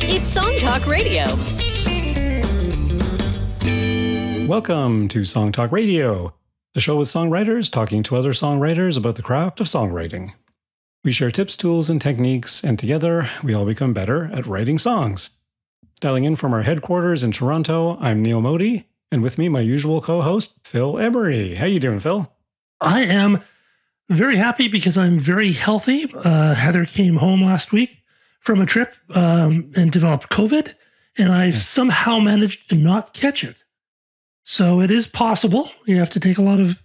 It's Song Talk Radio. Welcome to Song Talk Radio, the show with songwriters talking to other songwriters about the craft of songwriting. We share tips, tools, and techniques, and together we all become better at writing songs. Dialing in from our headquarters in Toronto, I'm Neil Modi, and with me, my usual co-host, Phil Emery. How you doing, Phil? I am very happy because I'm very healthy. Heather came home last week from a trip and developed COVID, and I've somehow managed to not catch it. So it is possible. You have to take a lot of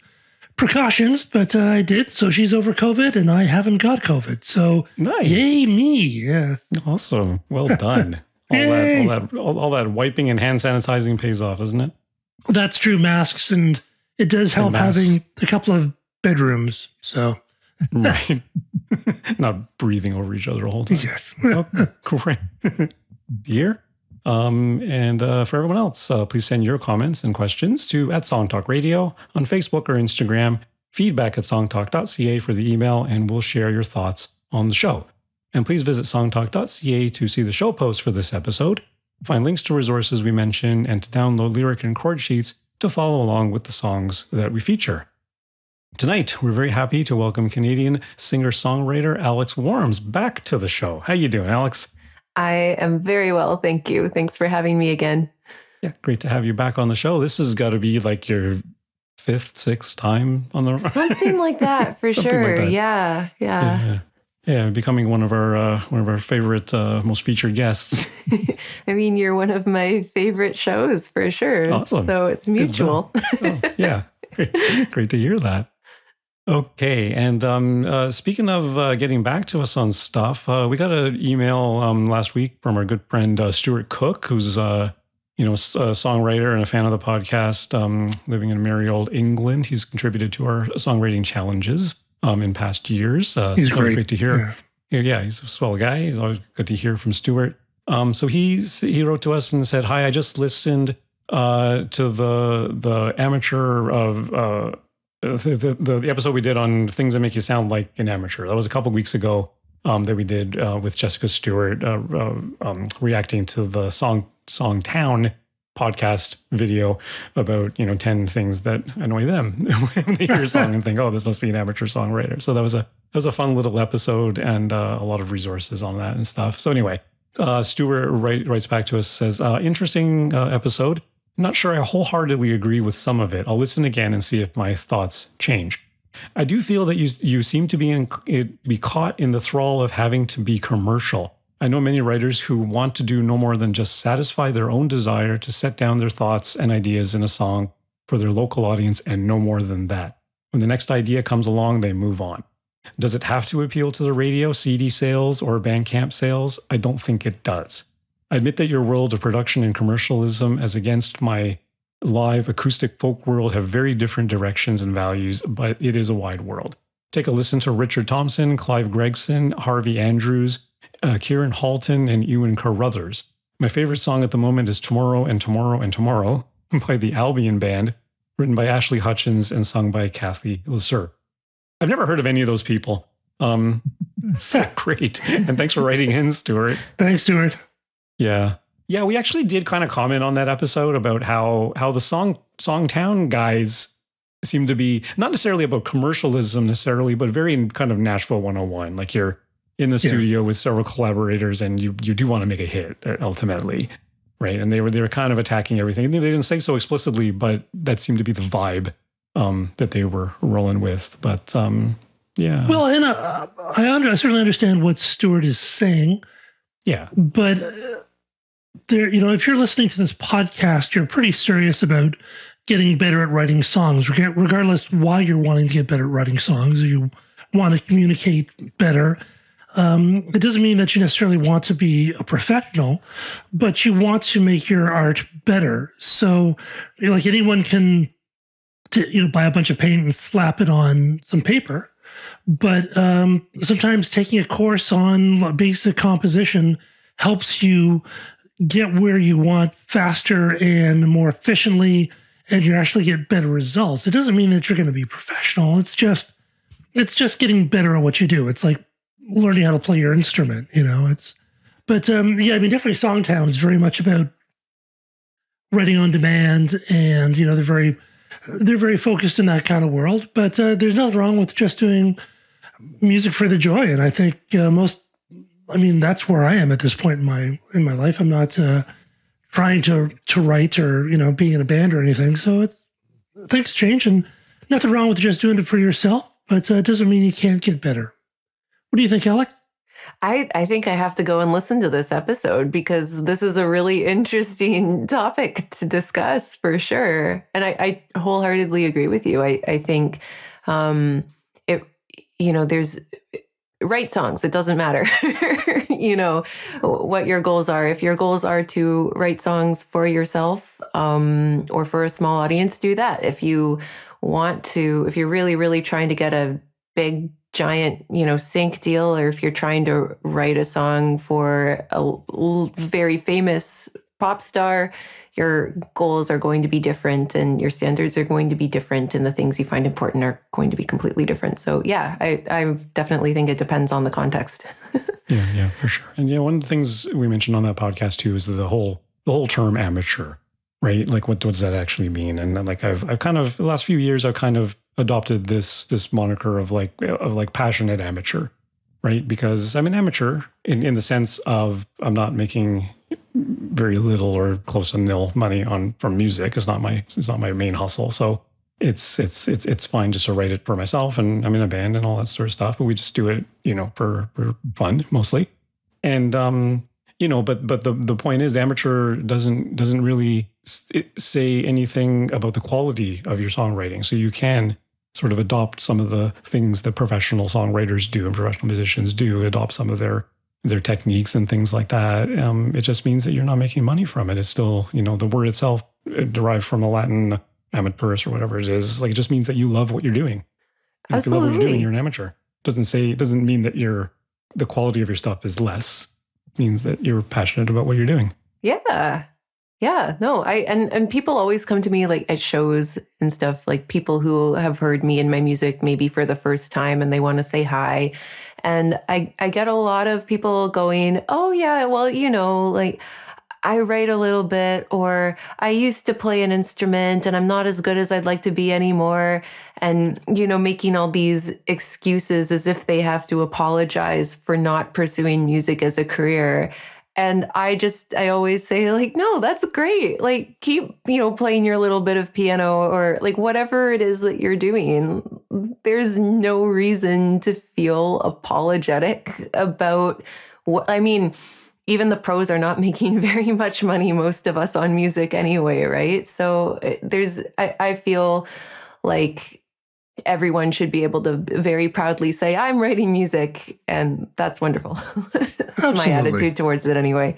precautions, but I did. So she's over COVID, and I haven't got COVID. So nice. Yay me! Yeah, awesome. Well done. all that wiping and hand sanitizing pays off, doesn't it? That's true. Masks, and it does help having a couple of bedrooms. So right, not breathing over each other the whole time. Yes. Oh, great. Here. And for everyone else, please send your comments and questions to @SongTalkRadio on Facebook or Instagram, feedback@songtalk.ca for the email, and we'll share your thoughts on the show. And please visit songtalk.ca to see the show post for this episode, find links to resources we mention, and to download lyric and chord sheets to follow along with the songs that we feature. Tonight, we're very happy to welcome Canadian singer-songwriter Alex Whorms back to the show. How you doing, Alex? I am very well, thank you. Thanks for having me again. Yeah, great to have you back on the show. This has got to be like your 5th, 6th time on the something like that for sure. Like that. Yeah, becoming one of our favorite, most featured guests. I mean, you're one of my favorite shows for sure. Awesome. So it's mutual. Yeah, great to hear that. Okay, and speaking of getting back to us on stuff, we got an email last week from our good friend Stuart Cook, who's a songwriter and a fan of the podcast, living in merry old England. He's contributed to our songwriting challenges in past years. He's great to hear. Yeah, he's a swell guy. It's always good to hear from Stuart. So he wrote to us and said, "Hi, I just listened to the amateur the episode we did on things that make you sound like an amateur. That was a couple weeks ago that we did with Jessica Stewart reacting to the Song Town podcast video about 10 things that annoy them when they hear a song and think, oh, this must be an amateur songwriter. So that was a fun little episode and a lot of resources on that and stuff. So anyway, Stuart writes back to us, says, interesting episode. Not sure I wholeheartedly agree with some of it. I'll listen again and see if my thoughts change. I do feel that you seem to be caught in the thrall of having to be commercial. I know many writers who want to do no more than just satisfy their own desire to set down their thoughts and ideas in a song for their local audience and no more than that. When the next idea comes along, they move on. Does it have to appeal to the radio, CD sales, or Bandcamp sales? I don't think it does. I admit that your world of production and commercialism as against my live acoustic folk world have very different directions and values, but it is a wide world. Take a listen to Richard Thompson, Clive Gregson, Harvey Andrews, Kieran Halton, and Ewan Carruthers. My favorite song at the moment is Tomorrow and Tomorrow and Tomorrow by the Albion Band, written by Ashley Hutchins and sung by Kathy Lasser. I've never heard of any of those people. So great. And thanks for writing in, Stuart. Thanks, Stuart. Yeah, we actually did kind of comment on that episode about how the Songtown guys seem to be not necessarily about commercialism necessarily, but very kind of Nashville 101. Like you're in the studio with several collaborators and you do want to make a hit ultimately, right? And they were kind of attacking everything. They didn't say so explicitly, but that seemed to be the vibe that they were rolling with. But yeah. Well, and I certainly understand what Stuart is saying. Yeah, but if you're listening to this podcast, you're pretty serious about getting better at writing songs, regardless why you're wanting to get better at writing songs. You want to communicate better. It doesn't mean that you necessarily want to be a professional, but you want to make your art better. So, like anyone can, buy a bunch of paint and slap it on some paper. But sometimes taking a course on basic composition helps you get where you want faster and more efficiently, and you actually get better results. It doesn't mean that you're going to be professional. It's just getting better at what you do. It's like learning how to play your instrument. It's But yeah, I mean, definitely Songtown is very much about writing on demand, and they're very focused in that kind of world. But there's nothing wrong with just doing music for the joy. And I think that's where I am at this point in my life. I'm not trying to write or being in a band or anything. So things change, and nothing wrong with just doing it for yourself. But it doesn't mean you can't get better. What do you think, Alex? I think I have to go and listen to this episode, because this is a really interesting topic to discuss for sure. And I wholeheartedly agree with you. I think there's write songs. It doesn't matter, what your goals are. If your goals are to write songs for yourself or for a small audience, do that. If you're really, really trying to get a big, giant, sync deal, or if you're trying to write a song for a very famous pop star, your goals are going to be different, and your standards are going to be different, and the things you find important are going to be completely different. So yeah, I definitely think it depends on the context. Yeah, for sure. And one of the things we mentioned on that podcast too is the whole term amateur, right? Like what does that actually mean? And like I've kind of, the last few years, I've kind of adopted this moniker of passionate amateur, right? Because I'm an amateur in the sense of I'm not making very little or close to nil money from music. It's not my main hustle. So it's fine just to write it for myself, and I'm in a band and all that sort of stuff, but we just do it, for fun mostly. And but the point is, the amateur doesn't really say anything about the quality of your songwriting. So you can sort of adopt some of the things that professional songwriters do and professional musicians do, adopt some of their techniques and things like that. It just means that you're not making money from it. It's still, the word itself derived from the Latin amateurus or whatever it is. Like, it just means that you love what you're doing. And if you love what you're doing, you're an amateur. It doesn't mean that the quality of your stuff is less. It means that you're passionate about what you're doing. Yeah. Yeah, no, and people always come to me like at shows and stuff, like people who have heard me and my music maybe for the first time, and they want to say hi. And I get a lot of people going, oh yeah, well, like I write a little bit, or I used to play an instrument and I'm not as good as I'd like to be anymore. And, making all these excuses as if they have to apologize for not pursuing music as a career. And I always say, like, no, that's great. Like, keep, playing your little bit of piano, or like whatever it is that you're doing. There's no reason to feel apologetic about what, even the pros are not making very much money, most of us, on music anyway, right? So I feel like everyone should be able to very proudly say, I'm writing music, and that's wonderful. That's my attitude towards it anyway.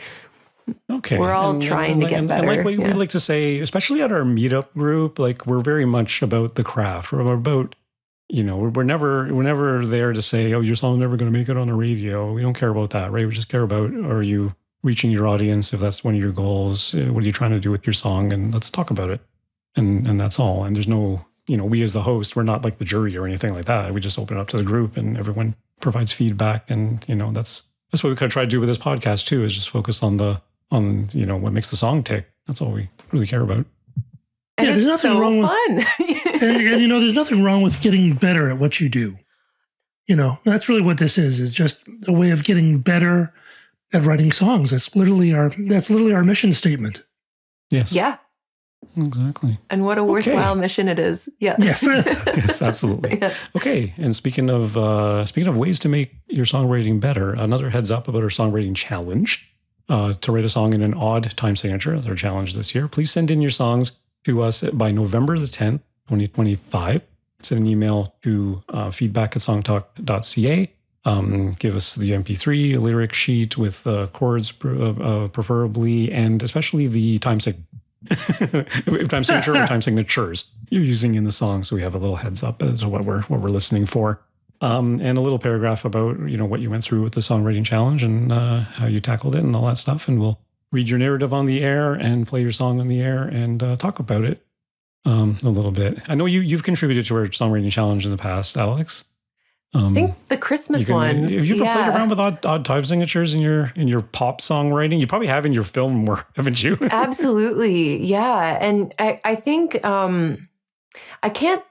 Okay. We're all trying to get better. And like we like to say, especially at our meetup group, like we're very much about the craft. We're about, we're never there to say, oh, your song's never going to make it on the radio. We don't care about that, right? We just care about, are you reaching your audience? If that's one of your goals, what are you trying to do with your song? And let's talk about it. And that's all. And there's no, we as the host, we're not like the jury or anything like that. We just open it up to the group, and everyone provides feedback. And, that's what we kind of try to do with this podcast too, is just focus on what makes the song tick. That's all we really care about. And there's it's nothing so wrong fun. And there's nothing wrong with getting better at what you do. That's really what this is just a way of getting better at writing songs. That's literally our mission statement. Yes. Yeah. Exactly. And what a worthwhile mission it is. Yeah. Yes. Yes, absolutely. Yeah. Okay. And speaking of ways to make your songwriting better, another heads up about our songwriting challenge. To write a song in an odd time signature, that's our challenge this year. Please send in your songs to us by November the 10th, 2025. Send an email to feedback@songtalk.ca. Give us the MP3, a lyric sheet with chords preferably, and especially the time signature or time signatures you're using in the song, so we have a little heads up as to what we're listening for. And a little paragraph about, what you went through with the songwriting challenge and how you tackled it and all that stuff. And we'll read your narrative on the air and play your song on the air and talk about it a little bit. I know you've contributed to our songwriting challenge in the past, Alex. I think the Christmas ones. Have you ever played around with odd time signatures in your pop songwriting? You probably have in your film work, haven't you? Absolutely. Yeah. And I think I can't,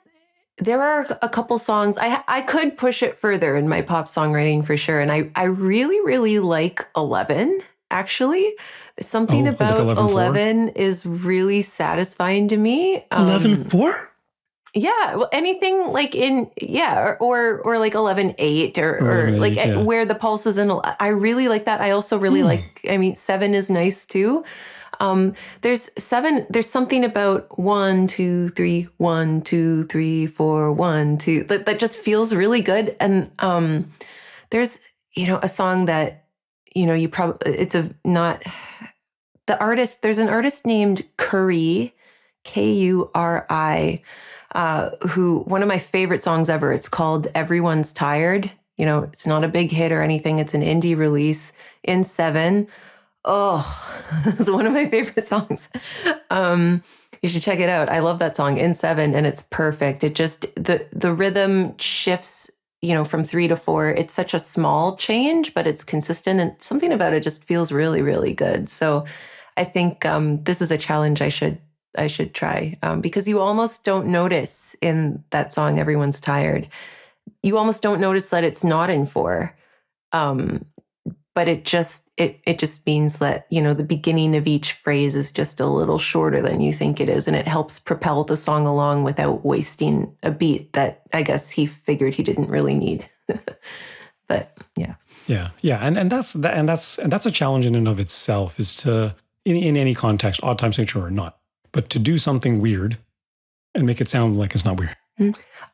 there are a couple songs, I could push it further in my pop songwriting for sure. And I really, really like 11, actually. Something about 11 is really satisfying to me. 11/4? Yeah, well, anything like or like 11/8 or like where the pulse is in. I really like that. I also really like. I mean, 7 is nice too. There's 7. There's something about 1, 2, 3, 1, 2, 3, 4, 1, 2 that just feels really good. And there's a song that you probably the artist. There's an artist named Kuri, Kuri. Who one of my favorite songs ever. It's called Everyone's Tired. It's not a big hit or anything. It's an indie release in 7. Oh, it's one of my favorite songs. You should check it out. I love that song in 7, and it's perfect. It just the rhythm shifts, from 3 to 4. It's such a small change, but it's consistent, and something about it just feels really, really good. So I think this is a challenge I should try because you almost don't notice in that song, Everyone's Tired. You almost don't notice that it's not in 4. But it just means that, the beginning of each phrase is just a little shorter than you think it is. And it helps propel the song along without wasting a beat that I guess he figured he didn't really need. But yeah. Yeah. Yeah. And that's a challenge in and of itself, is to, in any context, odd time signature or not, but to do something weird and make it sound like it's not weird.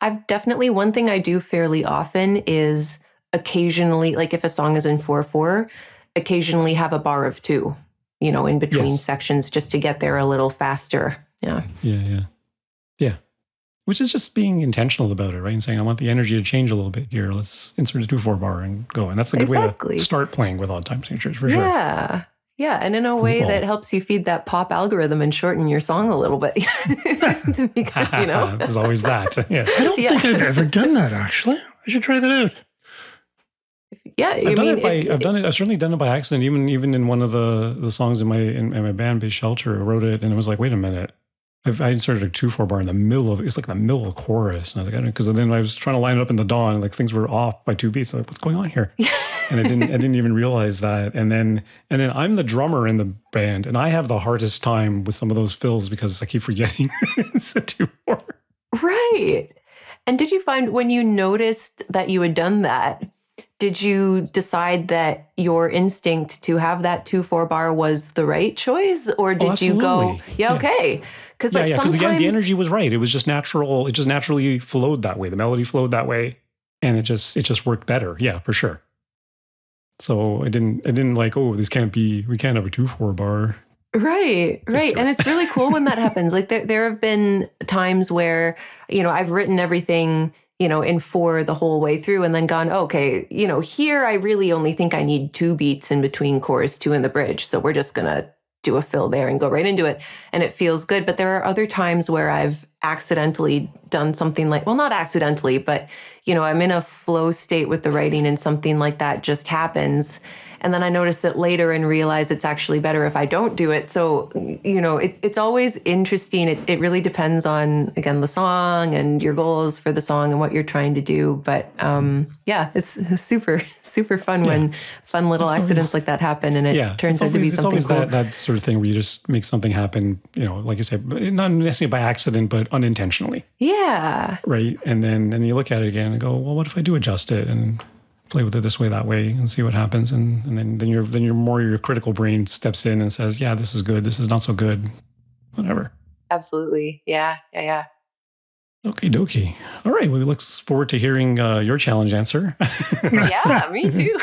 I've definitely, one thing I do fairly often is occasionally, like if a song is in 4/4, occasionally have a bar of 2, in between sections just to get there a little faster. Yeah. Yeah. Which is just being intentional about it, right? And saying, I want the energy to change a little bit here. Let's insert a 2/4 bar and go. And that's a good way to start playing with odd time signatures for sure. Yeah. Yeah, and in a way that helps you feed that pop algorithm and shorten your song a little bit. To be good, There's always that. Yeah. I don't think I've ever done that, actually. I should try that out. Yeah, I've certainly done it by accident. Even in one of the songs in my band, Base Shelter, I wrote it, and it was like, wait a minute. I inserted a 2/4 bar in the middle of, it's like the middle of the chorus. And I was like, because then I was trying to line it up in the dawn, and like things were off by 2 beats. I'm like, what's going on here? And I didn't even realize that. And then I'm the drummer in the band, and I have the hardest time with some of those fills because I keep forgetting it's a 2/4. Right. And did you find when you noticed that you had done that, did you decide that your instinct to have that 2/4 bar was the right choice, or did you go, okay? Because again, the energy was right. It was just natural. It just naturally flowed that way. The melody flowed that way, and it just worked better. Yeah, for sure. So I didn't like, we can't have a 2/4 bar. Right. And it's really cool when that happens. Like there have been times where, I've written everything, in 4 the whole way through, and then gone, okay, here I really only think I need 2 beats in between chorus 2 and the bridge. So we're just going to do a fill there and go right into it. And it feels good. But there are other times where I've accidentally done something like, well, not accidentally, but, I'm in a flow state with the writing and something like that just happens. And then I notice it later and realize it's actually better if I don't do it. So, it's always interesting. It really depends on, again, the song and your goals for the song and what you're trying to do. But it's super, super fun when fun little accidents like that happen and it turns out to be something cool. It's always that sort of thing where you just make something happen, like you said, not necessarily by accident, but unintentionally. Yeah. Right. And then you look at it again and go, well, what if I do adjust it and play with it this way, that way, and see what happens, and then your critical brain steps in and says, yeah, this is good, this is not so good, whatever. Absolutely, yeah. Okie dokie. All right, well, we look forward to hearing your challenge answer. Yeah, me too.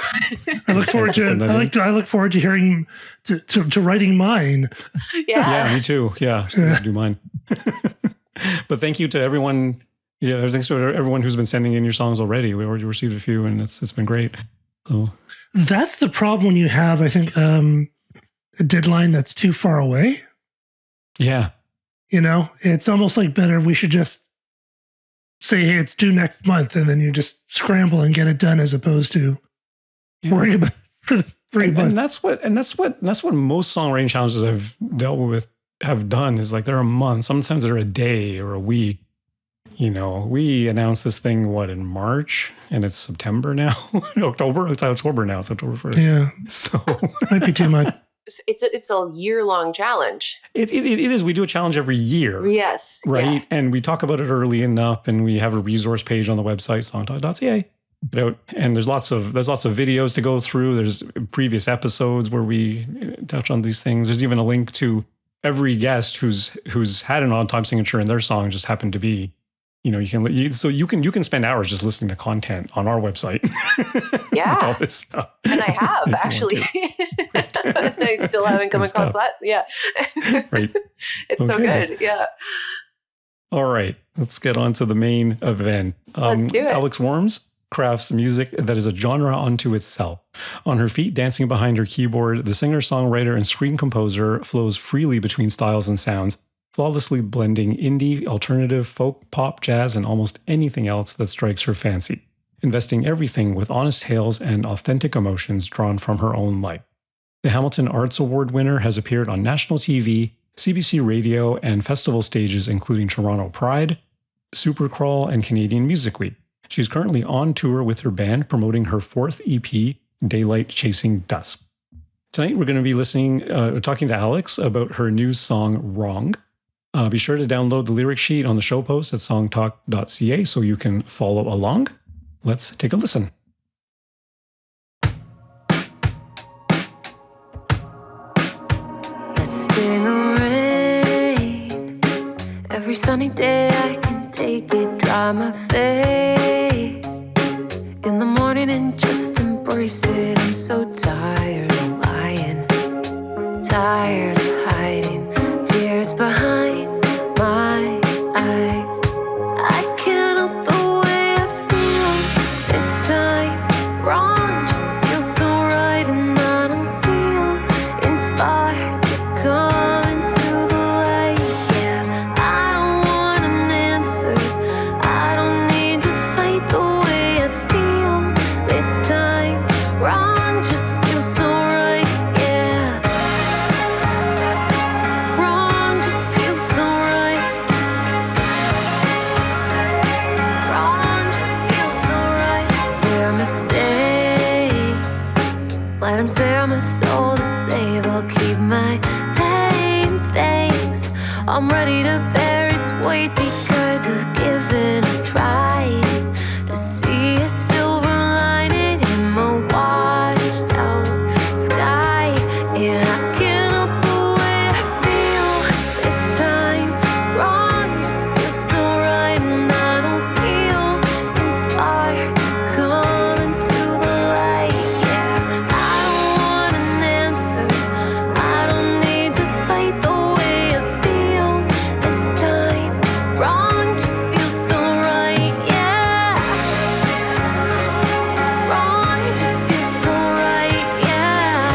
I look forward to hearing to writing mine. Yeah, me too. Yeah, still do mine. But thank you to everyone. Yeah, thanks to everyone who's been sending in your songs already. We already received a few, and it's been great. So that's the problem when you have, I think, a deadline that's too far away. Yeah, it's almost like better we should just say, hey, it's due next month, and then you just scramble and get it done as opposed to worrying about it for 3 months. And that's what most songwriting challenges I've dealt with have done is like they're a month, sometimes they're a day or a week. You know, we announced this thing, in March, and it's September now, October. It's October now. It's October 1st. Yeah. So might be too much. It's a year-long challenge. It is. We do a challenge every year. Yes. Right. Yeah. And we talk about it early enough, and we have a resource page on the website, songtalk.ca. And there's lots of videos to go through. There's previous episodes where we touch on these things. There's even a link to every guest who's had an odd time signature and their song just happened to be, you can spend hours just listening to content on our website. Yeah. With all this stuff. And I have actually. I still haven't come across that. Yeah. Right. It's so good. Yeah. All right. Let's get on to the main event. Let's do it. Alex Whorms crafts music that is a genre unto itself. On her feet, dancing behind her keyboard, the singer, songwriter, and screen composer flows freely between styles and sounds, flawlessly blending indie, alternative, folk, pop, jazz, and almost anything else that strikes her fancy, investing everything with honest tales and authentic emotions drawn from her own life. The Hamilton Arts Award winner has appeared on national TV, CBC Radio, and festival stages including Toronto Pride, Supercrawl, and Canadian Music Week. She's currently on tour with her band promoting her 4th EP, Daylight Chasing Dusk. Tonight we're going to be talking to Alex about her new song, Wrong. Be sure to download the lyric sheet on the show post at songtalk.ca so you can follow along. Let's take a listen. Let's sting a rain. Every sunny day I can take it, dry my face in the morning and just embrace it. I'm so tired of lying, tired of hiding, tears behind my eyes. I can't help the way I feel this time. Wrong just feels so right, and I don't feel inspired to come into the light. Yeah, I don't want an answer. I don't need to fight the way I feel this time. Wrong just feels so right. Yeah, wrong just feels so right. Wrong just feels so right. Is there a mistake? Let him say I'm a soul to save. I'll keep my pain, thanks. I'm ready to bear its weight because I've given a try to see a silver lining in my washed out sky. And I can't help the way I feel this time. Wrong just feels so right, and I don't feel inspired to come into the light. Yeah, I don't want an answer. I don't need to fight the way I feel this time. Wrong just feels so right. Yeah, wrong just feels so right. Yeah,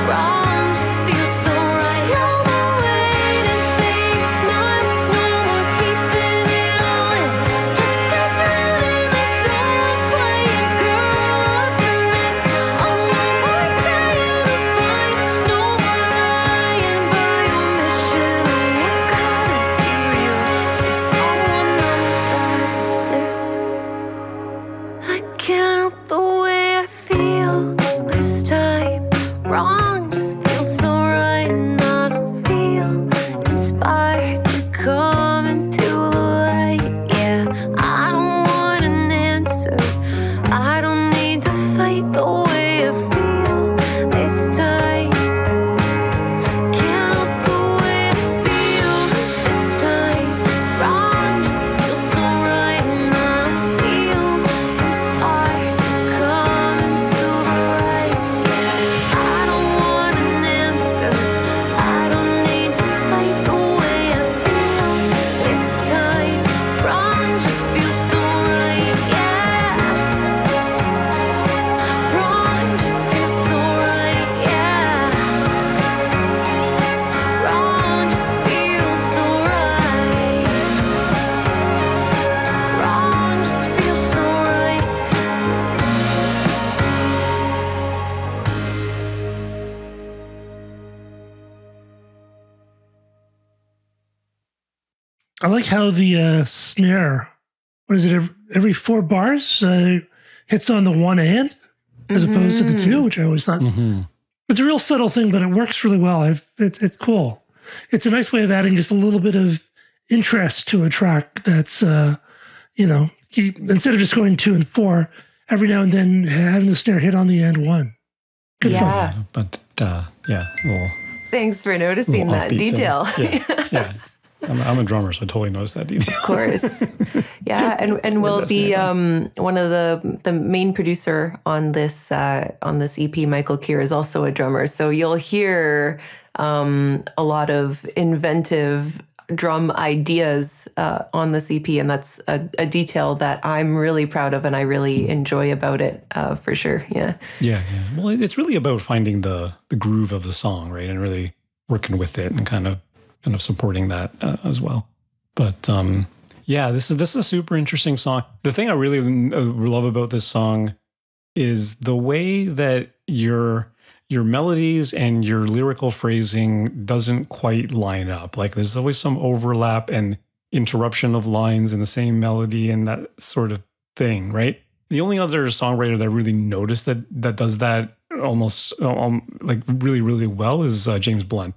wrong just feels so right. All the waiting things, smiles, no more keeping it all in. Just to drown in the dark, playing girl up the mist. I'm no more saying I'm fine, no more lying by omission. I've gotta be real, so someone knows I exist. I can't help the way I feel this time. Wrong just feels so right, and I don't feel inspired to come into the light. Yeah, I don't want an answer. I don't need to fight the way I feel this time. Can't help the way I feel this time. Wrong just feels so right, and I don't feel inspired to come into the light. Yeah, I don't want I like how the snare, what is it, every 4 bars hits on the one hand as opposed to the two, which I always thought. It's a real subtle thing, but it works really well. It's cool. It's a nice way of adding just a little bit of interest to a track that's, instead of just going 2 and 4, every now and then having the snare hit on the end 1. Good fun. But well, Thanks for noticing that detail. Yeah. I'm a drummer, so I totally noticed that detail. Of course. Yeah. And well, one of the main producer on this EP, Michael Keir, is also a drummer. So you'll hear a lot of inventive drum ideas on this EP, and that's a detail that I'm really proud of and I really enjoy about it for sure. Yeah. Yeah. Well, it's really about finding the groove of the song, right, and really working with it and kind of supporting that as well. But this is a super interesting song. The thing I really love about this song is the way that your melodies and your lyrical phrasing doesn't quite line up. Like there's always some overlap and interruption of lines in the same melody and that sort of thing, right? The only other songwriter that I really noticed that does that almost like really, really well is James Blunt.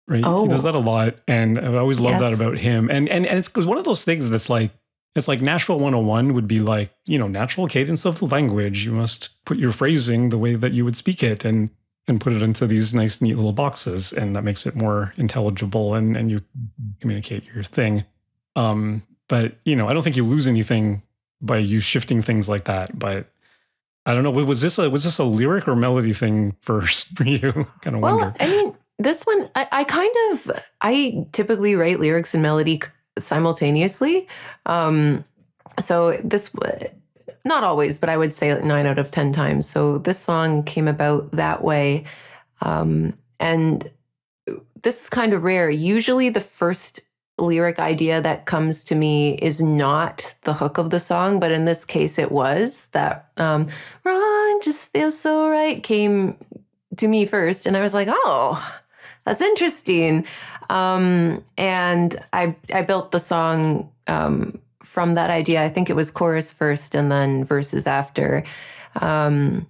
Right. Oh. He does that a lot. And I've always loved that about him. And it's one of those things that's like, it's like Nashville 101 would be like, natural cadence of the language. You must put your phrasing the way that you would speak it and put it into these nice, neat little boxes. And that makes it more intelligible and you communicate your thing. But, I don't think you lose anything by you shifting things like that. But I don't know. Was this a lyric or melody thing first for you? Kind of wonder. I mean, this one, I typically write lyrics and melody simultaneously. So this, not always, but I would say 9 out of 10 times. So this song came about that way. And this is kind of rare. Usually the first lyric idea that comes to me is not the hook of the song, but in this case it was that wrong just feels so right came to me first. And I was like, oh, that's interesting. And I built the song from that idea. I think it was chorus first and then verses after. And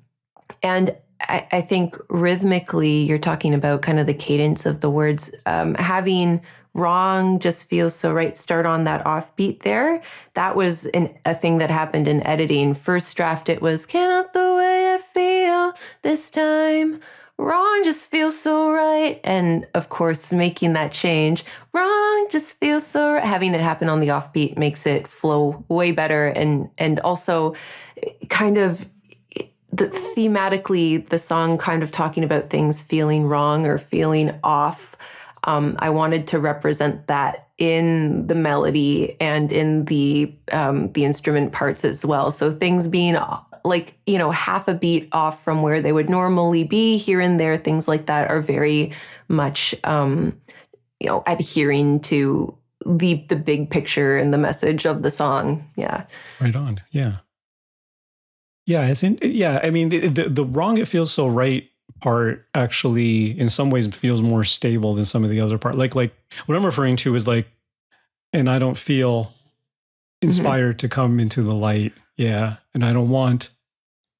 I think rhythmically, you're talking about kind of the cadence of the words, having wrong just feels so right start on that offbeat there. That was a thing that happened in editing. First draft, it was, cannot the way I feel this time. Wrong just feels so right. And of course, making that change, wrong just feels so right. Having it happen on the offbeat makes it flow way better. And also kind of thematically, the song kind of talking about things feeling wrong or feeling off. I wanted to represent that in the melody and in the instrument parts as well. So things being like, half a beat off from where they would normally be here and there, things like that are very much, adhering to the big picture and the message of the song. Yeah. Right on. Yeah. Yeah. I mean, the wrong, it feels so right part actually in some ways feels more stable than some of the other part. Like what I'm referring to is like, and I don't feel inspired to come into the light. Yeah. And I don't want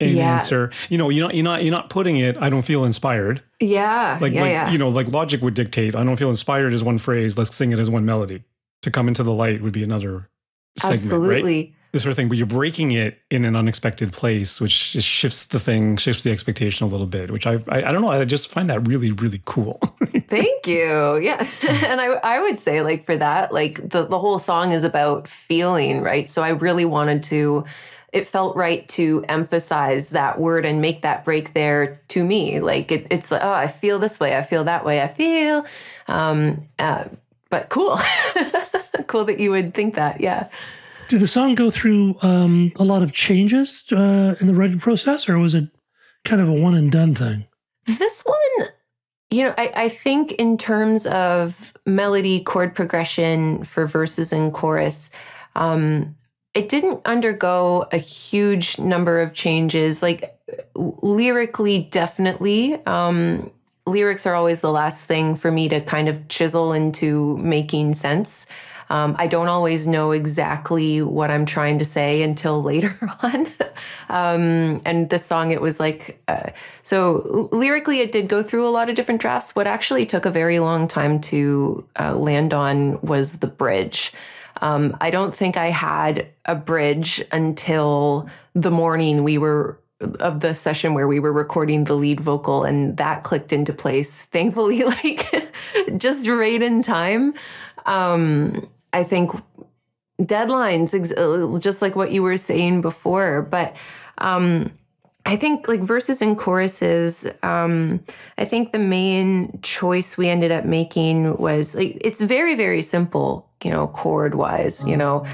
an answer. You're not putting it, I don't feel inspired. Yeah. Like Logic would dictate, I don't feel inspired is one phrase, let's sing it as one melody. To come into the light would be another segment. Absolutely. Right? This sort of thing, but you're breaking it in an unexpected place, which just shifts the expectation a little bit, which I don't know. I just find that really, really cool. Thank you. Yeah. And I would say like for that, like the whole song is about feeling, right? So I really wanted to, it felt right to emphasize that word and make that break there to me. Like it's like, oh, I feel this way. I feel that way. I feel, but cool. Cool that you would think that. Yeah. Did the song go through a lot of changes in the writing process, or was it kind of a one and done thing? This one, I think in terms of melody, chord progression for verses and chorus, it didn't undergo a huge number of changes. Like lyrically, definitely. Lyrics are always the last thing for me to kind of chisel into making sense. I don't always know exactly what I'm trying to say until later on. And this song, it was like, so lyrically, it did go through a lot of different drafts. What actually took a very long time to land on was the bridge. I don't think I had a bridge until the morning of the session where we were recording the lead vocal, and that clicked into place, thankfully, like just right in time. I think deadlines, just like what you were saying before, but I think like verses and choruses, I think the main choice we ended up making was like, it's very, very simple, chord wise, the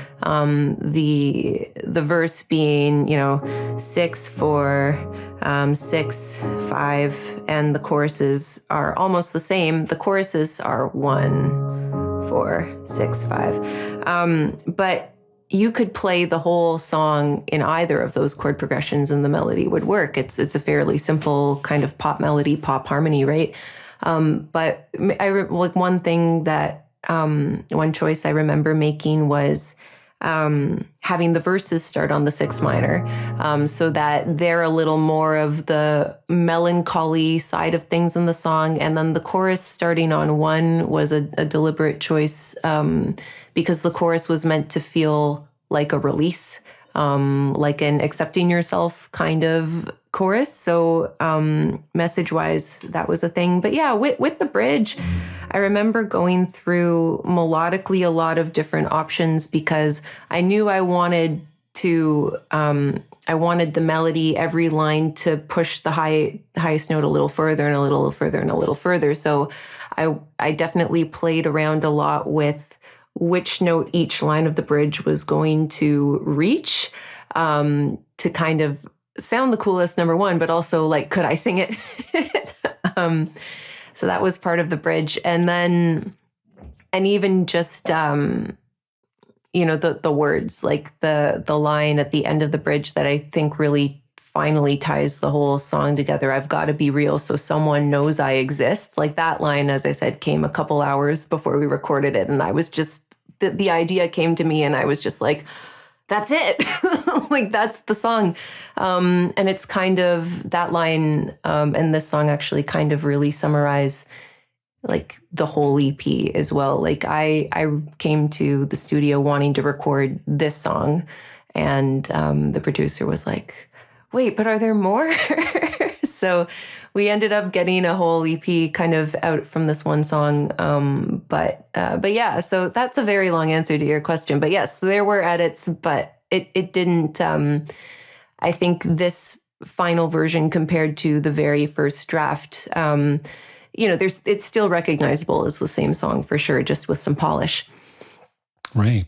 verse being, 6/4, 6/5, and the choruses are almost the same. The choruses are 1/4, 6/5. But you could play the whole song in either of those chord progressions and the melody would work. It's a fairly simple kind of pop melody, pop harmony, right? But one thing that, one choice I remember making was having the verses start on the 6 minor, so that they're a little more of the melancholy side of things in the song. And then the chorus starting on 1 was a deliberate choice, because the chorus was meant to feel like a release, like an accepting yourself kind of chorus. So message-wise, that was a thing. But yeah, with the bridge, I remember going through melodically a lot of different options because I knew I wanted the melody, every line to push the highest note a little further and a little further and a little further. So I definitely played around a lot with which note each line of the bridge was going to reach, to kind of sound the coolest, number one, but also like, could I sing it? So that was part of the bridge. And then, and even just, the words, like the line at the end of the bridge that I think really finally ties the whole song together. I've got to be real so someone knows I exist. Like that line, as I said, came a couple hours before we recorded it. And I was just, the idea came to me and I was just like, that's it. Like, that's the song. And it's kind of that line, and this song actually kind of really summarize like the whole EP as well. Like I came to the studio wanting to record this song, and the producer was like, wait, but are there more? So we ended up getting a whole EP kind of out from this one song. But yeah, so that's a very long answer to your question. But yes, there were edits, but it didn't, I think this final version compared to the very first draft, it's still recognizable as the same song for sure, just with some polish. Right.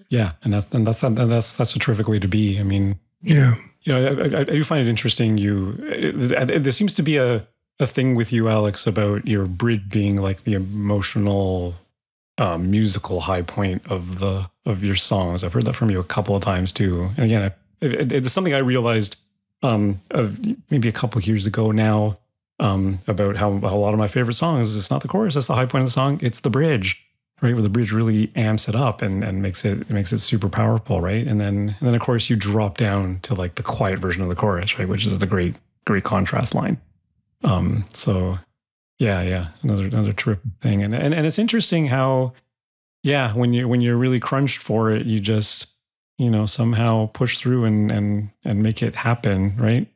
Yeah. And that's a terrific way to be. I mean, yeah. I do find it interesting. There seems to be a thing with you, Alex, about your bridge being like the emotional, musical high point of your songs. I've heard that from you a couple of times too. And again, it's something I realized maybe a couple of years ago now, about how a lot of my favorite songs, it's not the chorus, that's the high point of the song, it's the bridge. Right, where the bridge really amps it up and makes it super powerful, right? And then of course you drop down to like the quiet version of the chorus, right, which is the great contrast line. So yeah, another terrific thing. And it's interesting how, yeah, when you're really crunched for it, you just somehow push through and make it happen, right?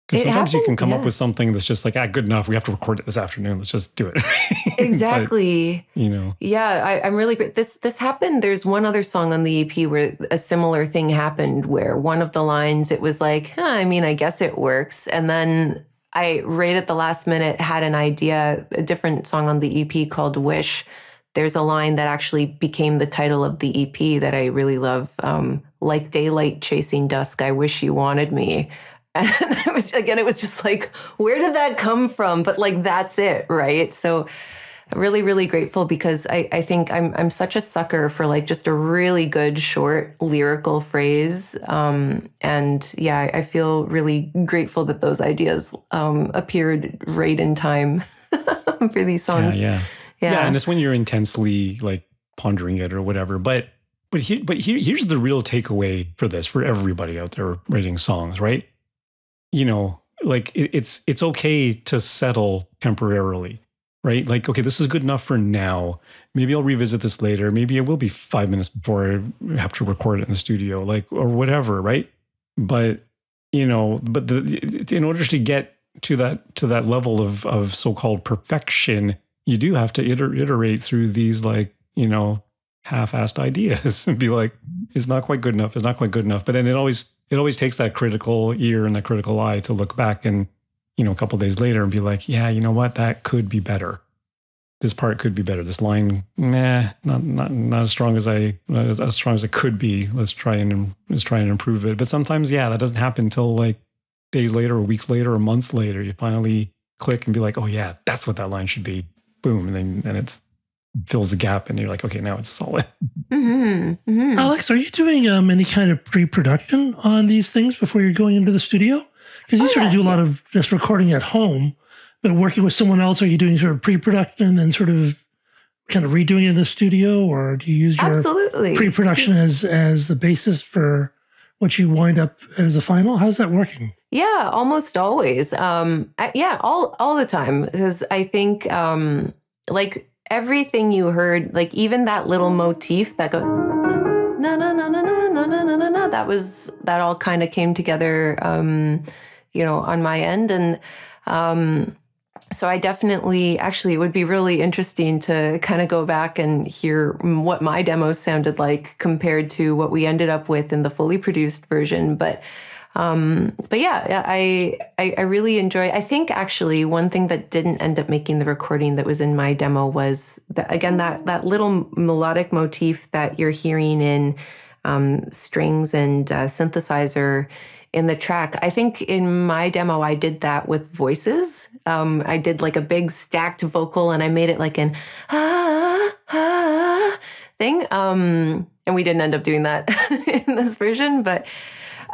Because sometimes you can come up with something that's just like, good enough. We have to record it this afternoon. Let's just do it. Exactly. But, yeah, I'm really great. This happened. There's one other song on the EP where a similar thing happened, where one of the lines, it was like, I guess it works. And then I, right at the last minute, had an idea, a different song on the EP called Wish. There's a line that actually became the title of the EP that I really love. Like daylight chasing dusk, I wish you wanted me. And it was just like, where did that come from? But like, that's it, right? So really, really grateful, because I think I'm such a sucker for like just a really good short lyrical phrase. And yeah, I feel really grateful that those ideas appeared right in time for these songs. Yeah. And it's when you're intensely like pondering it or whatever. But here's the real takeaway for this, for everybody out there writing songs, right? Like it's okay to settle temporarily, right? Like, okay, this is good enough for now. Maybe I'll revisit this later. Maybe it will be 5 minutes before I have to record it in the studio, like, or whatever, right? But in order to get to that level of so-called perfection, you do have to iterate through these, like, half-assed ideas and be like, it's not quite good enough. It's not quite good enough. But then it always takes that critical ear and that critical eye to look back and, a couple of days later and be like, yeah, you know what? That could be better. This part could be better. This line, not as strong as as strong as it could be. Let's try and improve it. But sometimes, yeah, that doesn't happen until like days later or weeks later or months later. You finally click and be like, oh yeah, that's what that line should be. Boom. And then it's fills the gap and you're like, okay, now it's solid. Mm-hmm. Mm-hmm. Alex, are you doing any kind of pre-production on these things before you're going into the studio? Because you sort of do a lot of just recording at home, but working with someone else, are you doing sort of pre-production and sort of kind of redoing it in the studio, or do you use your pre-production as the basis for what you wind up as the final? How's that working? Yeah, almost always. All the time. Because I think like everything you heard, like even that little motif that goes no no no no no no no no no no, that all kind of came together on my end. And so I definitely, actually, it would be really interesting to kind of go back and hear what my demos sounded like compared to what we ended up with in the fully produced version. But yeah, I really enjoy. I think actually one thing that didn't end up making the recording that was in my demo was that little melodic motif that you're hearing in strings and synthesizer in the track. I think in my demo, I did that with voices. I did like a big stacked vocal and I made it like an thing. And we didn't end up doing that in this version, but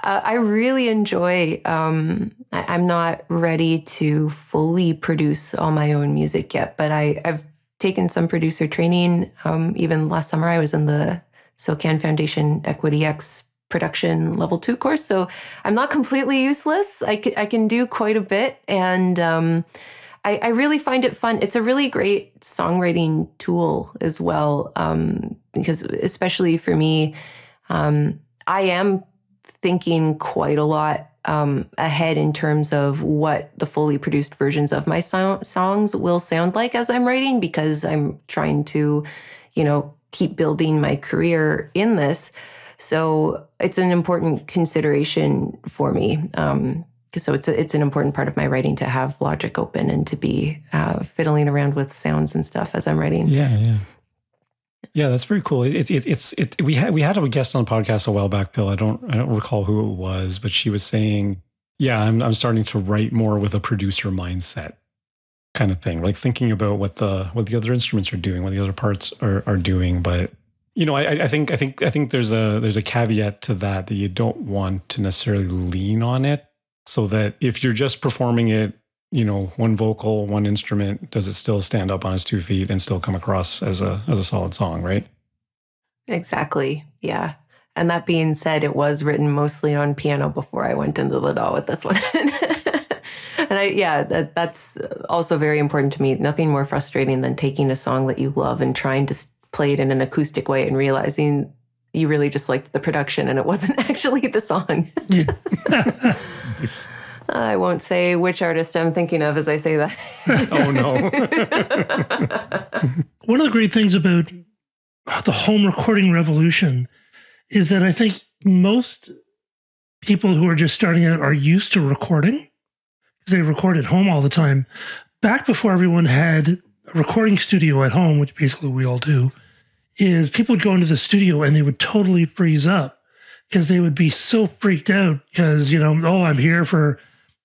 I really enjoy, I'm not ready to fully produce all my own music yet, but I've taken some producer training. Even last summer, I was in the SOCAN Foundation Equity X production level 2 course. So I'm not completely useless. I can do quite a bit. And I really find it fun. It's a really great songwriting tool as well. Because especially for me, I am thinking quite a lot ahead in terms of what the fully produced versions of my songs will sound like as I'm writing, because I'm trying to, keep building my career in this. So it's an important consideration for me. So it's an important part of my writing to have Logic open and to be fiddling around with sounds and stuff as I'm writing. Yeah, that's very cool. We had a guest on the podcast a while back, Bill. I don't recall who it was, but she was saying, yeah, I'm starting to write more with a producer mindset kind of thing, like thinking about what the other instruments are doing, what the other parts are doing. But I think there's a caveat to that you don't want to necessarily lean on it, so that if you're just performing it, one vocal, one instrument, does it still stand up on its 2 feet and still come across as a solid song, right? Exactly. Yeah. And that being said, it was written mostly on piano before I went into the DAW with this one. And that's also very important to me. Nothing more frustrating than taking a song that you love and trying to play it in an acoustic way and realizing you really just liked the production and it wasn't actually the song. Yeah. Nice. I won't say which artist I'm thinking of as I say that. Oh, no. One of the great things about the home recording revolution is that I think most people who are just starting out are used to recording because they record at home all the time. Back before everyone had a recording studio at home, which basically we all do, is people would go into the studio and they would totally freeze up because they would be so freaked out because, I'm here for,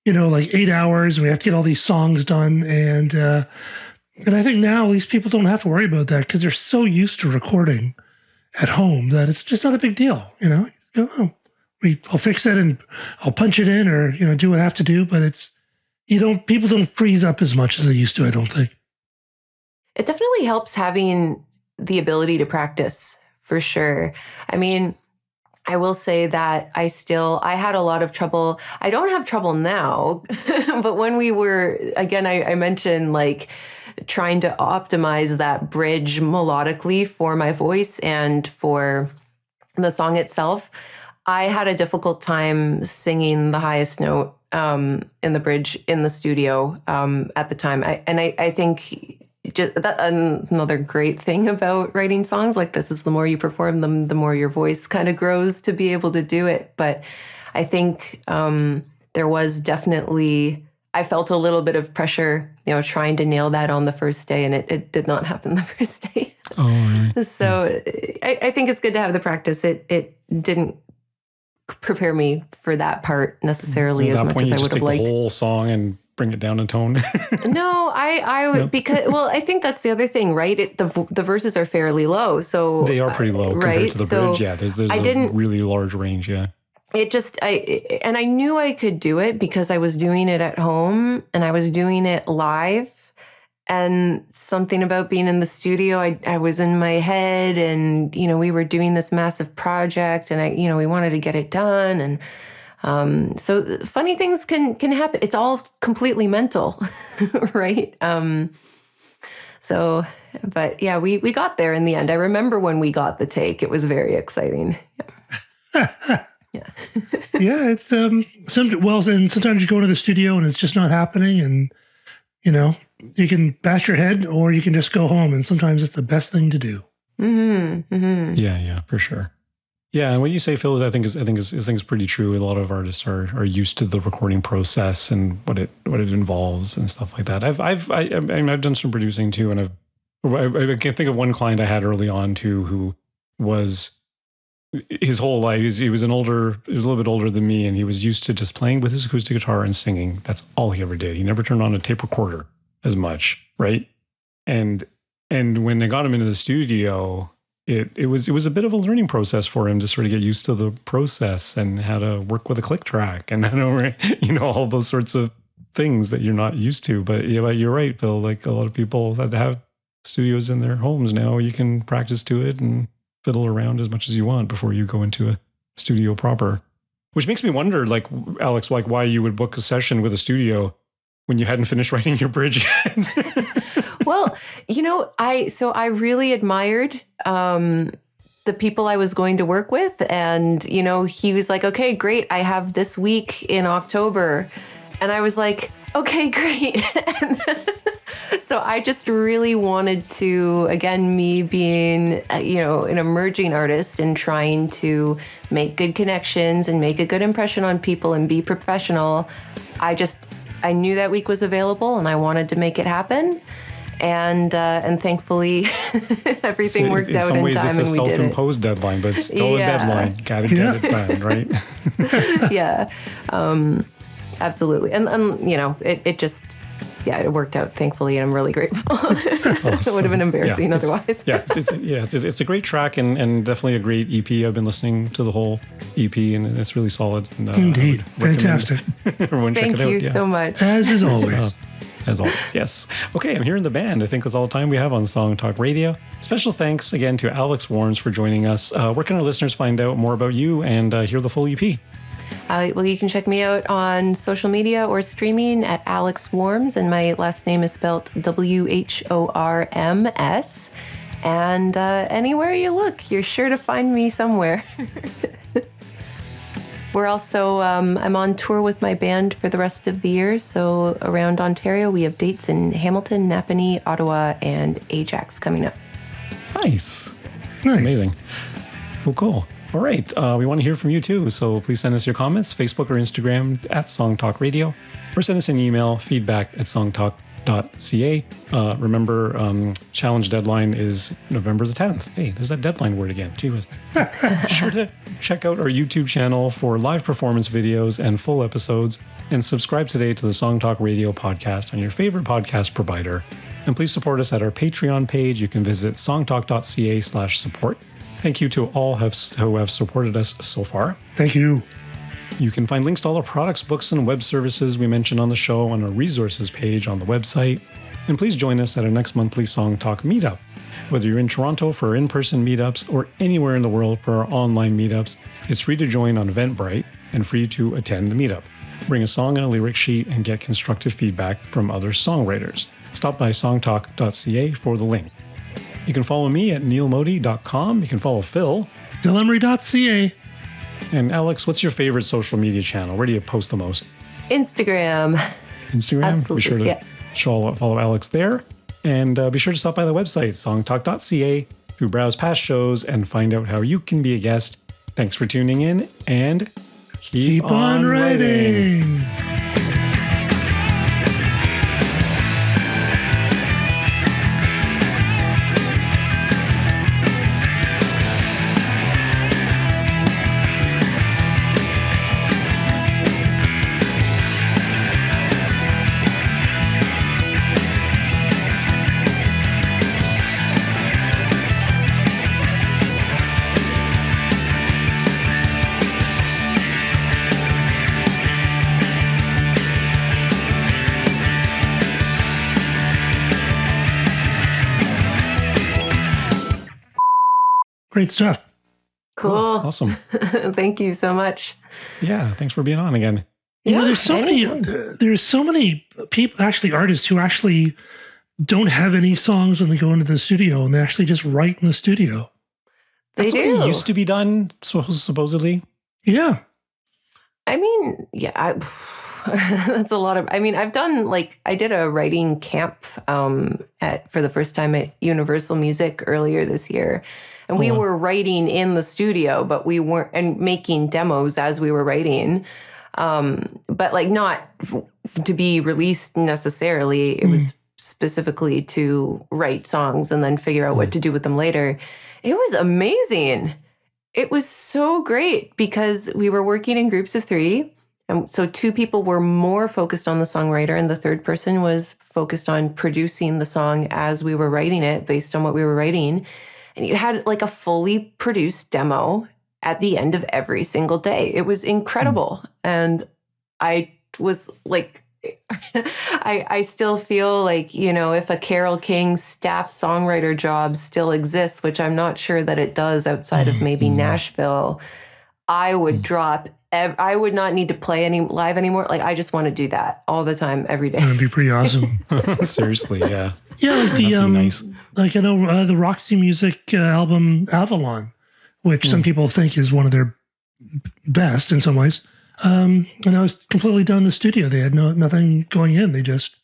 like 8 hours and we have to get all these songs done. And I think now at least people don't have to worry about that because they're so used to recording at home that it's just not a big deal. I'll fix that and I'll punch it in or, do what I have to do. But people don't freeze up as much as they used to, I don't think. It definitely helps having the ability to practice for sure. I mean, I will say that I had a lot of trouble. I don't have trouble now, but when we were, again, I mentioned like trying to optimize that bridge melodically for my voice and for the song itself, I had a difficult time singing the highest note in the bridge in the studio at the time. I think just that another great thing about writing songs like this is the more you perform them, the more your voice kind of grows to be able to do it. But I think there was definitely, I felt a little bit of pressure, trying to nail that on the first day, and it did not happen the first day. Oh, really? So I think it's good to have the practice. It didn't prepare me for that part necessarily as much as I would have liked. Take the whole song and bring it down in tone. No, I would, because, well, I think that's the other thing, right? The verses are fairly low, so they are pretty low compared right? to the So bridge. Yeah, there's a really large range. Yeah, it just I knew I could do it because I was doing it at home and I was doing it live. And something about being in the studio, I was in my head, and we were doing this massive project, and we wanted to get it done, and so funny things can happen. It's all completely mental, right? But yeah, we got there in the end. I remember when we got the take; it was very exciting. Yeah. Yeah, it's and sometimes you go into the studio and it's just not happening, and you can bash your head or you can just go home, and sometimes it's the best thing to do. Mm-hmm, mm-hmm. Yeah, for sure. Yeah, and what you say, Phil, I think is pretty true. A lot of artists are used to the recording process and what it involves and stuff like that. I've done some producing too, and I can think of one client I had early on too, who was his whole life. He was a little bit older than me, and he was used to just playing with his acoustic guitar and singing. That's all he ever did. He never turned on a tape recorder as much, right? And when I got him into the studio, it was a bit of a learning process for him to sort of get used to the process and how to work with a click track and how to, all those sorts of things that you're not used to. But you're right, Phil. Like a lot of people that have studios in their homes now, you can practice to it and fiddle around as much as you want before you go into a studio proper. Which makes me wonder, like, Alex, like why you would book a session with a studio when you hadn't finished writing your bridge yet. Well, I really admired the people I was going to work with. And, he was like, okay, great. I have this week in October. And I was like, okay, great. So I just really wanted to, again, me being, an emerging artist and trying to make good connections and make a good impression on people and be professional. I knew that week was available and I wanted to make it happen. And thankfully, everything worked out in time, and we did it. In some ways, it's a self-imposed deadline, but it's still a deadline. Got to get it done, right? Yeah, absolutely. And it just, it worked out, thankfully, and I'm really grateful. It would have been embarrassing otherwise. It's a great track and definitely a great EP. I've been listening to the whole EP, and it's really solid. And, indeed, fantastic. Thank you so much. As is always. As always, yes. Okay, I'm here in the band. I think that's all the time we have on Song Talk Radio. Special thanks again to Alex Whorms for joining us. Where can our listeners find out more about you and hear the full EP? Well, you can check me out on social media or streaming at Alex Whorms, and my last name is spelled Whorms. And anywhere you look, you're sure to find me somewhere. We're also, I'm on tour with my band for the rest of the year. So around Ontario, we have dates in Hamilton, Napanee, Ottawa, and Ajax coming up. Nice. Amazing. Well, cool. All right. We want to hear from you too. So please send us your comments, Facebook or Instagram at Song Talk Radio, or send us an email, feedback@songtalk.ca. Remember, challenge deadline is November the 10th. Hey, there's that deadline word again. Gee whiz. Sure to check out our YouTube channel for live performance videos and full episodes, and subscribe today to the Song Talk Radio podcast on your favorite podcast provider. And please support us at our Patreon page. You can visit songtalk.ca/support. Thank you to all who have supported us so far. Thank you. You can find links to all our products, books, and web services we mentioned on the show on our resources page on the website. And please join us at our next monthly Song Talk meetup. Whether you're in Toronto for in-person meetups or anywhere in the world for our online meetups, it's free to join on Eventbrite and free to attend the meetup. Bring a song and a lyric sheet and get constructive feedback from other songwriters. Stop by songtalk.ca for the link. You can follow me at neilmodi.com. You can follow Phil. phillemery.ca. And Alex, what's your favorite social media channel? Where do you post the most? Instagram. Instagram? Absolutely, Be sure to yeah. follow Alex there. And be sure to stop by the website, songtalk.ca, to browse past shows and find out how you can be a guest. Thanks for tuning in, and keep on writing. Great stuff. Cool. Awesome. Thank you so much. Yeah, thanks for being on again. You know, anytime. there's so many people, actually artists, who actually don't have any songs when they go into the studio, and they actually just write in the studio. That's They what do. it used to be done, supposedly. Yeah. I mean, yeah, that's a lot of. I mean, I've done I did a writing camp for the first time at Universal Music earlier this year, and we were writing in the studio, but we weren't and making demos as we were writing, but not to be released necessarily. It was specifically to write songs and then figure out what to do with them later. It was amazing. It was so great because we were working in groups of 3. And so 2 people were more focused on the songwriter, and the third person was focused on producing the song as we were writing it based on what we were writing. And you had a fully produced demo at the end of every single day. It was incredible. And I was I still feel if a Carole King staff songwriter job still exists, which I'm not sure that it does outside of maybe Nashville, I would drop. I would not need to play any live anymore. I just want to do that all the time, every day. That would be pretty awesome. Seriously, yeah. Yeah, like That'd be nice. I know the Roxy Music album Avalon, which some people think is one of their best in some ways. And I was completely done in the studio. They had nothing going in. They just,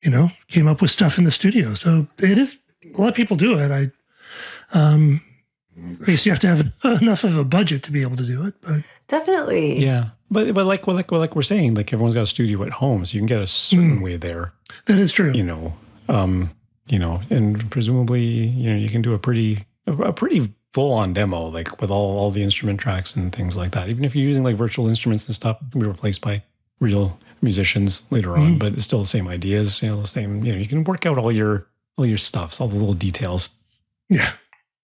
came up with stuff in the studio. So it is, a lot of people do it. I guess you have to have enough of a budget to be able to do it. But Definitely. Yeah. But like we're saying, everyone's got a studio at home, so you can get a certain way there. that is true. And presumably, you can do a pretty full-on demo, with all the instrument tracks and things like that. Even if you're using virtual instruments and stuff, it can be replaced by real musicians later on, but it's still the same ideas, the same, you can work out all your stuffs, all the little details. Yeah.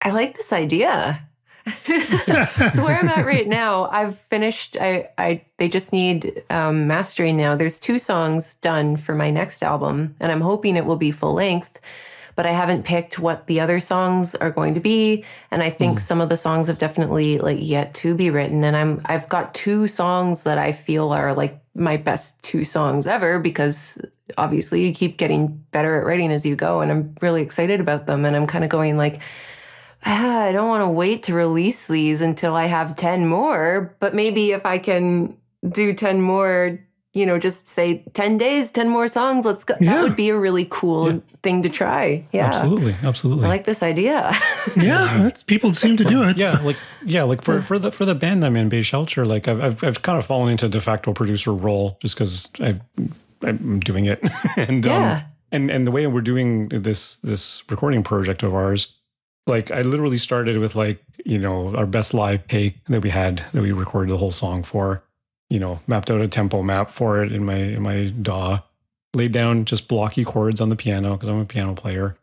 I like this idea. So where I'm at right now, I've finished. They just need mastering now. There's 2 songs done for my next album, and I'm hoping it will be full length. But I haven't picked what the other songs are going to be, and I think some of the songs have definitely yet to be written. And I've got 2 songs that I feel are my best 2 songs ever, because obviously you keep getting better at writing as you go, and I'm really excited about them. And I'm kind of going I don't want to wait to release these until I have 10 more, but maybe if I can do 10 more, just say 10 days, 10 more songs, let's go. Yeah. That would be a really cool thing to try. Yeah. Absolutely. I like this idea. Yeah, people seem to do it. For the band I'm in, Bay Shelter, I've kind of fallen into de facto producer role just because I'm doing it. And and the way we're doing this recording project of ours, I literally started with our best live take that we recorded the whole song for, mapped out a tempo map for it in my DAW, laid down just blocky chords on the piano because I'm a piano player,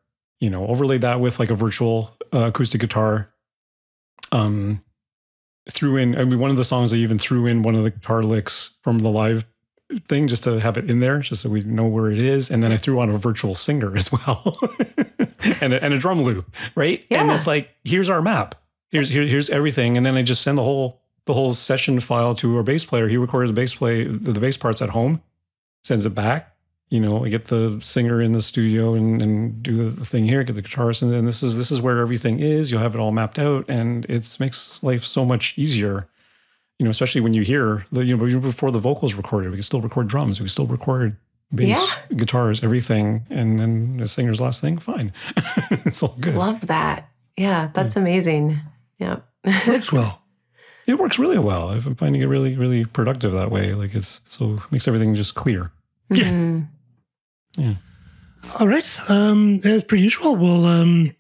overlaid that with a virtual acoustic guitar. Threw in, one of the songs I even threw in one of the guitar licks from the live thing just to have it in there, just so we know where it is. And then I threw on a virtual singer as well. and a drum loop, right? Yeah. And it's like, here's our map. Here's everything. And then I just send the whole session file to our bass player. He recorded the bass parts at home, sends it back. I get the singer in the studio and do the thing here, get the guitarist, and then this is where everything is. You'll have it all mapped out, and it makes life so much easier. Especially when you hear even before the vocals recorded, we can still record drums, we can still record bass, guitars, everything, and then the singer's last thing, fine. It's all good. Love that. Yeah, that's amazing. Yeah. Works well. It works really well. I'm finding it really, really productive that way. Like it makes everything just clear. Yeah. Mm-hmm. Yeah. All right. As per usual, we'll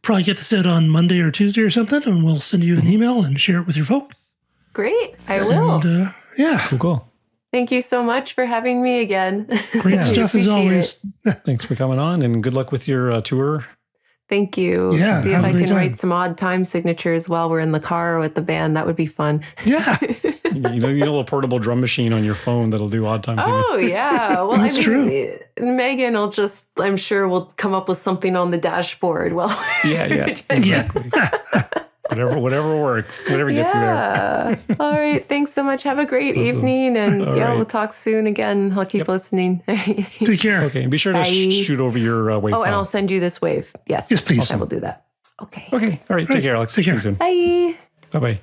probably get this out on Monday or Tuesday or something, and we'll send you an email and share it with your folks. Great. I will. And, yeah. Cool. Thank you so much for having me again. Great stuff as always. Thanks for coming on, and good luck with your tour. Thank you. Yeah, See if have a I great can time. write some odd time signatures while we're in the car with the band. That would be fun. Yeah. You know, a little portable drum machine on your phone that'll do odd time signatures. Oh, yeah. Well, That's true. Megan will I'm sure we'll come up with something on the dashboard. Well, Yeah, exactly. Whatever works, whatever gets you there. All right. Thanks so much. Have a great Awesome. evening. And All yeah, right. we'll talk soon again. I'll keep listening. Take care. Okay, and be sure to Bye. shoot over your wave. Oh, and file. I'll send you this wave. Yes. Yes, please. I will do that. Okay. Okay, all right. Take care, Alex. Take See you care. soon. Bye. Bye-bye.